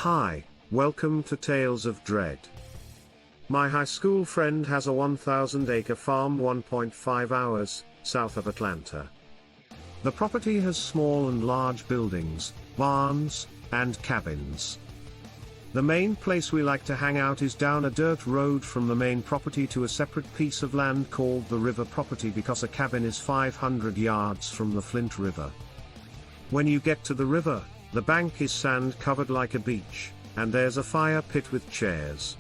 Hi, welcome to Tales of Dread. My high school friend has a 1,000-acre farm 1.5 hours south of Atlanta. The property has small and large buildings, barns, and cabins. The main place we like to hang out is down a dirt road from the main property to a separate piece of land called the river property because a cabin is 500 yards from the Flint River. When you get to the river, the bank is sand covered like a beach, and there's a fire pit with chairs.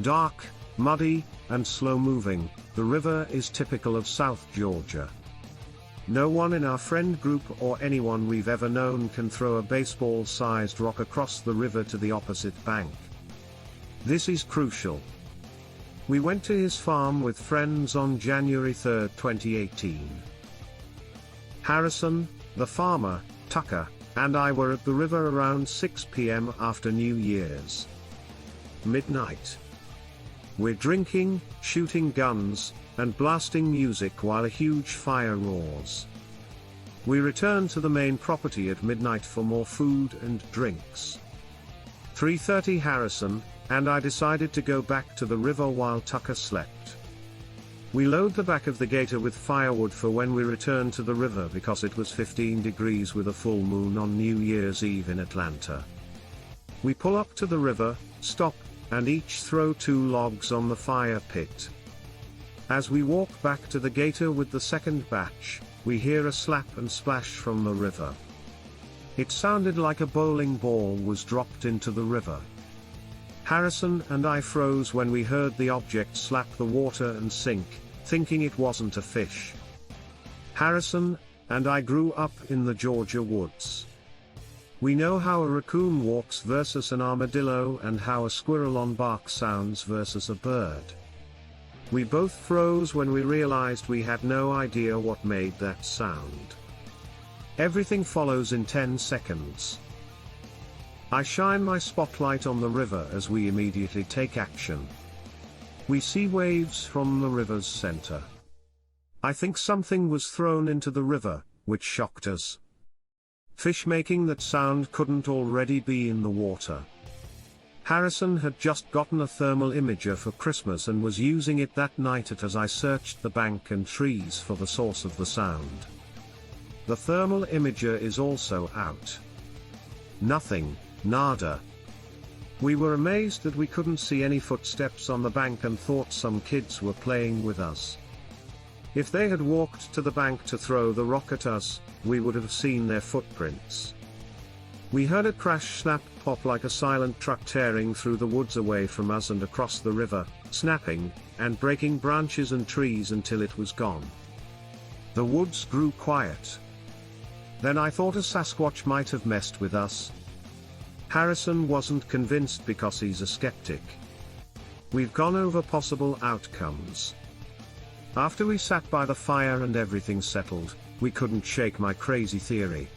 Dark, muddy, and slow moving, the river is typical of South Georgia. No one in our friend group or anyone we've ever known can throw a baseball-sized rock across the river to the opposite bank. This is crucial. We went to his farm with friends on January 3, 2018. Harrison, the farmer, Tucker, and I were at the river around 6 p.m. after New Year's. Midnight. We're drinking, shooting guns, and blasting music while a huge fire roars. We return to the main property at midnight for more food and drinks. 3:30 Harrison and I decided to go back to the river while Tucker slept. We load the back of the gator with firewood for when we return to the river because it was 15 degrees with a full moon on New Year's Eve in Atlanta. We pull up to the river, stop, and each throw 2 logs on the fire pit. As we walk back to the gator with the second batch, we hear a slap and splash from the river. It sounded like a bowling ball was dropped into the river. Harrison and I froze when we heard the object slap the water and sink, thinking it wasn't a fish. Harrison and I grew up in the Georgia woods. We know how a raccoon walks versus an armadillo and how a squirrel on bark sounds versus a bird. We both froze when we realized we had no idea what made that sound. Everything follows in 10 seconds. I shine my spotlight on the river as we immediately take action. We see waves from the river's center. I think something was thrown into the river, which shocked us. Fish making that sound couldn't already be in the water. Harrison had just gotten a thermal imager for Christmas and was using it that night as I searched the bank and trees for the source of the sound. The thermal imager is also out. Nothing, nada. We were amazed that we couldn't see any footsteps on the bank and thought some kids were playing with us. If they had walked to the bank to throw the rock at us, we would have seen their footprints. We heard a crash snap pop like a silent truck tearing through the woods away from us and across the river, snapping, and breaking branches and trees until it was gone. The woods grew quiet. Then I thought a Sasquatch might have messed with us. Harrison wasn't convinced because he's a skeptic. We've gone over possible outcomes. After we sat by the fire and everything settled, we couldn't shake my crazy theory.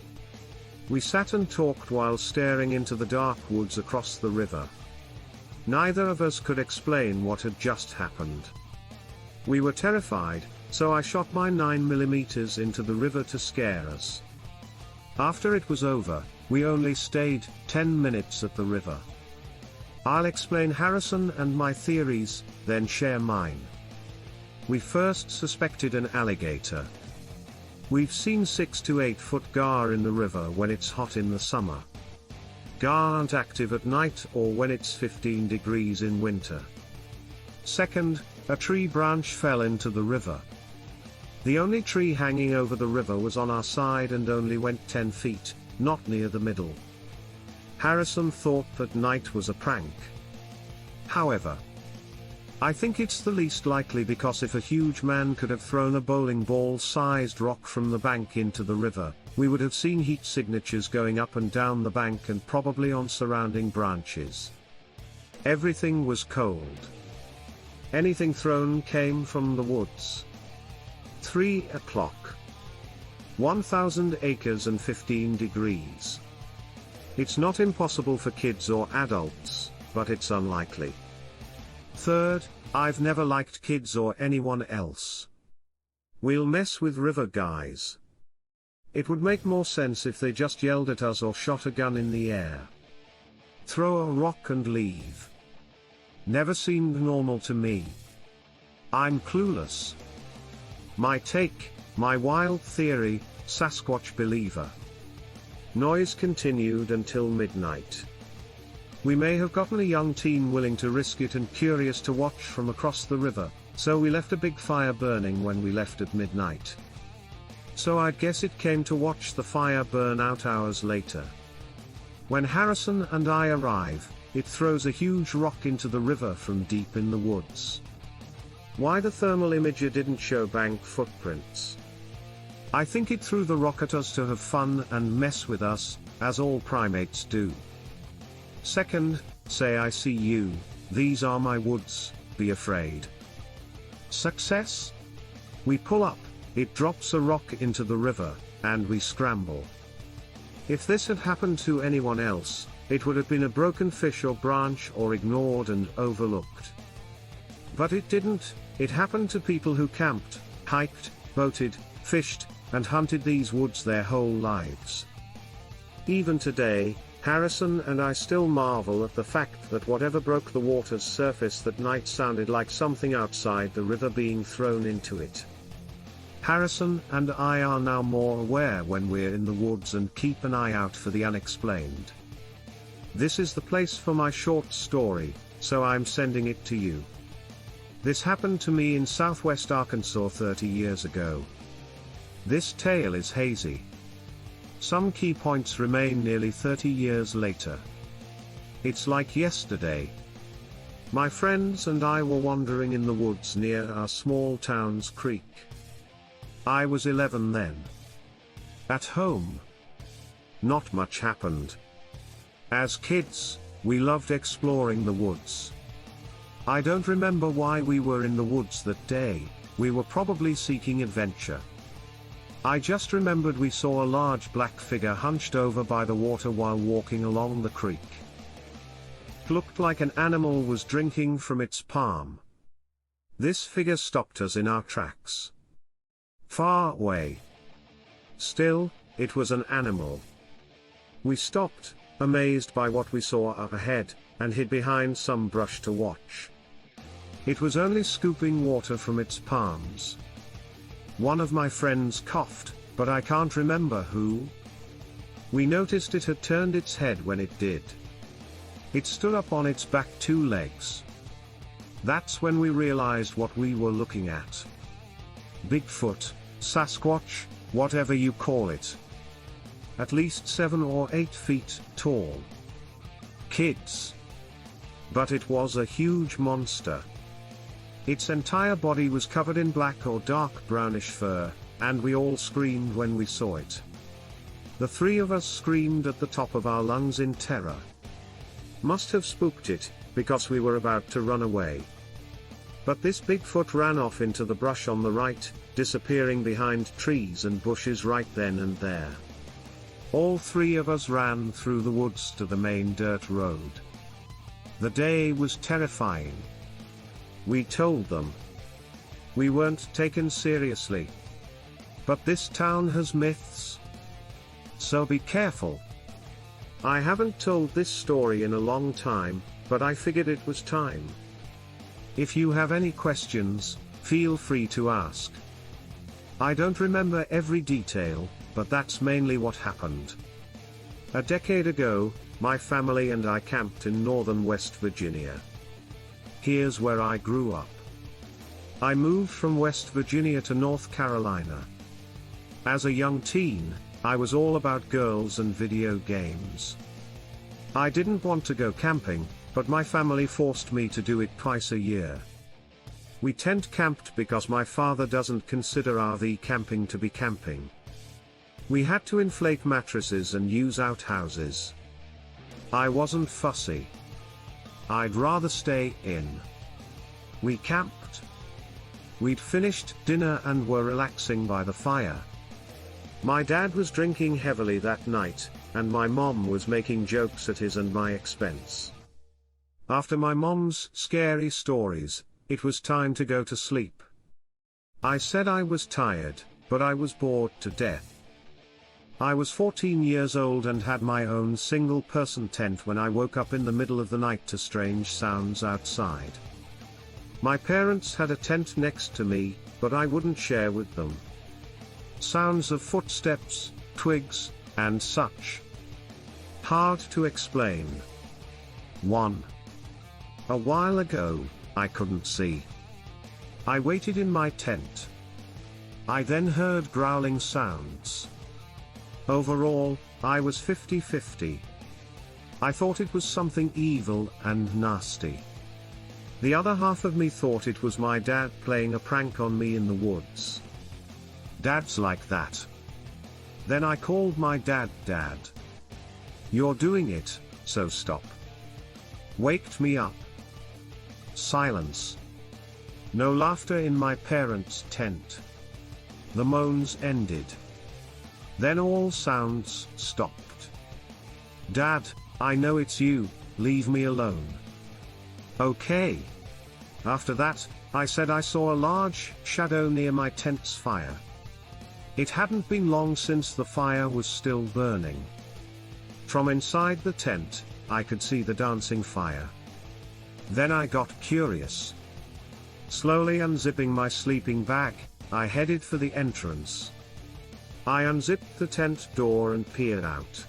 We sat and talked while staring into the dark woods across the river. Neither of us could explain what had just happened. We were terrified, so I shot my 9mm into the river to scare us. After it was over, we only stayed 10 minutes at the river. I'll explain Harrison and my theories, then share mine. We first suspected an alligator. We've seen 6 to 8 foot gar in the river when it's hot in the summer. Gar aren't active at night or when it's 15 degrees in winter. Second, a tree branch fell into the river. The only tree hanging over the river was on our side and only went 10 feet, not near the middle. Harrison thought that night was a prank. However, I think it's the least likely because if a huge man could have thrown a bowling ball-sized rock from the bank into the river, we would have seen heat signatures going up and down the bank and probably on surrounding branches. Everything was cold. Anything thrown came from the woods. 3 o'clock. 1,000 acres and 15 degrees. It's not impossible for kids or adults, but it's unlikely. Third, I've never liked kids or anyone else. We'll mess with river guys. It would make more sense if they just yelled at us or shot a gun in the air. throw a rock and leave. Never seemed normal to me. I'm clueless. My take, my wild theory, Sasquatch believer. Noise continued until midnight. We may have gotten a young teen willing to risk it and curious to watch from across the river, so we left a big fire burning when we left at midnight. So I'd guess it came to watch the fire burn out hours later. When Harrison and I arrive, it throws a huge rock into the river from deep in the woods. Why the thermal imager didn't show bank footprints? I think it threw the rock at us to have fun and mess with us, as all primates do. Second, say I see you, these are my woods, be afraid. Success? We pull up, it drops a rock into the river, and we scramble. If this had happened to anyone else, it would have been a broken fish or branch or ignored and overlooked. But it didn't, it happened to people who camped, hiked, boated, fished, and hunted these woods their whole lives. Even today, Harrison and I still marvel at the fact that whatever broke the water's surface that night sounded like something outside the river being thrown into it. Harrison and I are now more aware when we're in the woods and keep an eye out for the unexplained. This is the place for my short story, so I'm sending it to you. This happened to me in southwest Arkansas 30 years ago. This tale is hazy. Some key points remain nearly 30 years later. It's like yesterday. My friends and I were wandering in the woods near our small town's creek. I was 11 then. At home. Not much happened. As kids, we loved exploring the woods. I don't remember why we were in the woods that day, we were probably seeking adventure. I just remembered we saw a large black figure hunched over by the water while walking along the creek. It looked like an animal was drinking from its palm. This figure stopped us in our tracks. Far away. Still, it was an animal. We stopped, amazed by what we saw up ahead, and hid behind some brush to watch. It was only scooping water from its palms. One of my friends coughed, but I can't remember who. We noticed it had turned its head when it did. It stood up on its back 2 legs. That's when we realized what we were looking at. Bigfoot, Sasquatch, whatever you call it. At least 7 or 8 feet tall. Kids. But it was a huge monster. Its entire body was covered in black or dark brownish fur, and we all screamed when we saw it. The 3 of us screamed at the top of our lungs in terror. Must have spooked it, because we were about to run away. But this Bigfoot ran off into the brush on the right, disappearing behind trees and bushes right then and there. All 3 of us ran through the woods to the main dirt road. The day was terrifying. We told them. We weren't taken seriously. But this town has myths. So be careful. I haven't told this story in a long time, but I figured it was time. If you have any questions, feel free to ask. I don't remember every detail, but that's mainly what happened. A decade ago, my family and I camped in northern West Virginia. Here's where I grew up. I moved from West Virginia to North Carolina. As a young teen, I was all about girls and video games. I didn't want to go camping, but my family forced me to do it twice a year. We tent camped because my father doesn't consider RV camping to be camping. We had to inflate mattresses and use outhouses. I wasn't fussy. I'd rather stay in. We camped. We'd finished dinner and were relaxing by the fire. My dad was drinking heavily that night, and my mom was making jokes at his and my expense. After my mom's scary stories, it was time to go to sleep. I said I was tired, but I was bored to death. I was 14 years old and had my own single-person tent when I woke up in the middle of the night to strange sounds outside. My parents had a tent next to me, but I wouldn't share with them. Sounds of footsteps, twigs, and such. Hard to explain. 1. A while ago, I couldn't see. I waited in my tent. I then heard growling sounds. Overall, I was 50-50. I thought it was something evil and nasty. The other half of me thought it was my dad playing a prank on me in the woods. Dad's like that. Then I called my dad. Dad, you're doing it, so stop. Waked me up. Silence. No laughter in my parents' tent. The moans ended. Then all sounds stopped. Dad, I know it's you, leave me alone. Okay. After that, I said I saw a large shadow near my tent's fire. It hadn't been long since the fire was still burning. From inside the tent, I could see the dancing fire. Then I got curious. Slowly unzipping my sleeping bag, I headed for the entrance. I unzipped the tent door and peered out.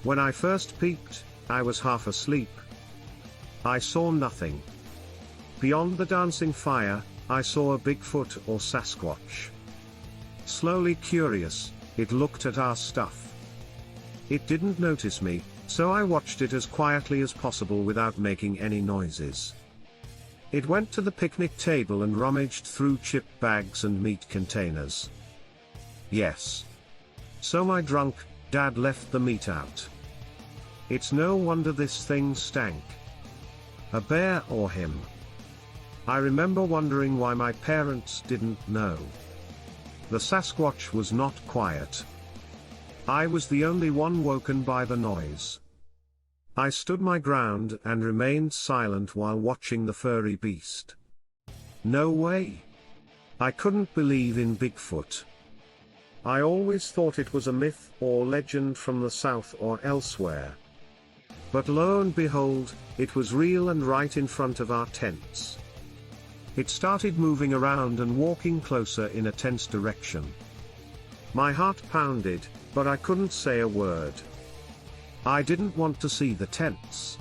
When I first peeked, I was half asleep. I saw nothing. Beyond the dancing fire, I saw a Bigfoot or Sasquatch. Slowly curious, it looked at our stuff. It didn't notice me, so I watched it as quietly as possible without making any noises. It went to the picnic table and rummaged through chip bags and meat containers. Yes. So my drunk dad left the meat out. It's no wonder this thing stank. A bear or him? I remember wondering why my parents didn't know. The Sasquatch was not quiet. I was the only one woken by the noise. I stood my ground and remained silent while watching the furry beast. No way. I couldn't believe in Bigfoot. I always thought it was a myth or legend from the south or elsewhere. But lo and behold, it was real and right in front of our tents. It started moving around and walking closer in a tense direction. My heart pounded, but I couldn't say a word. I didn't want to see the tents.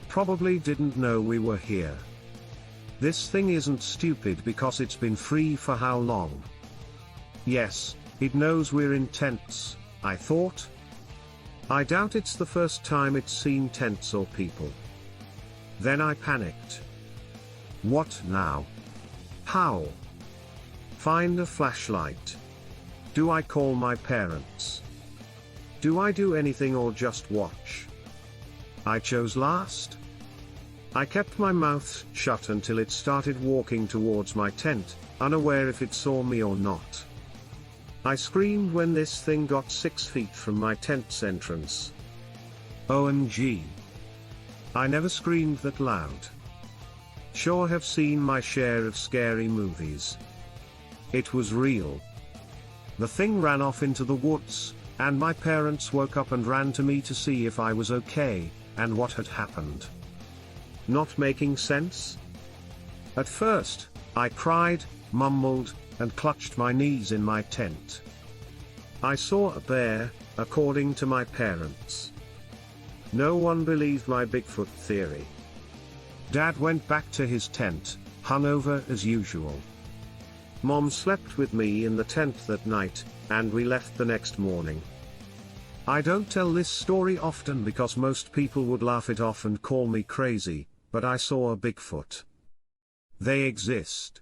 Probably didn't know we were here. This thing isn't stupid because it's been free for how long? Yes, it knows we're in tents, I thought. I doubt it's the first time it's seen tents or people. Then I panicked. What now? How? Find a flashlight. Do I call my parents? Do I do anything or just watch? I chose last. I kept my mouth shut until it started walking towards my tent, unaware if it saw me or not. I screamed when this thing got 6 feet from my tent's entrance. OMG. I never screamed that loud. Sure have seen my share of scary movies. It was real. The thing ran off into the woods, and my parents woke up and ran to me to see if I was okay, and what had happened. Not making sense? At first, I cried, mumbled, and clutched my knees in my tent. I saw a bear, according to my parents. No one believed my Bigfoot theory. Dad went back to his tent, hungover as usual. Mom slept with me in the tent that night, and we left the next morning. I don't tell this story often because most people would laugh it off and call me crazy, but I saw a Bigfoot. They exist.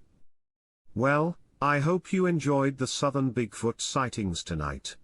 Well, I hope you enjoyed the southern Bigfoot sightings tonight.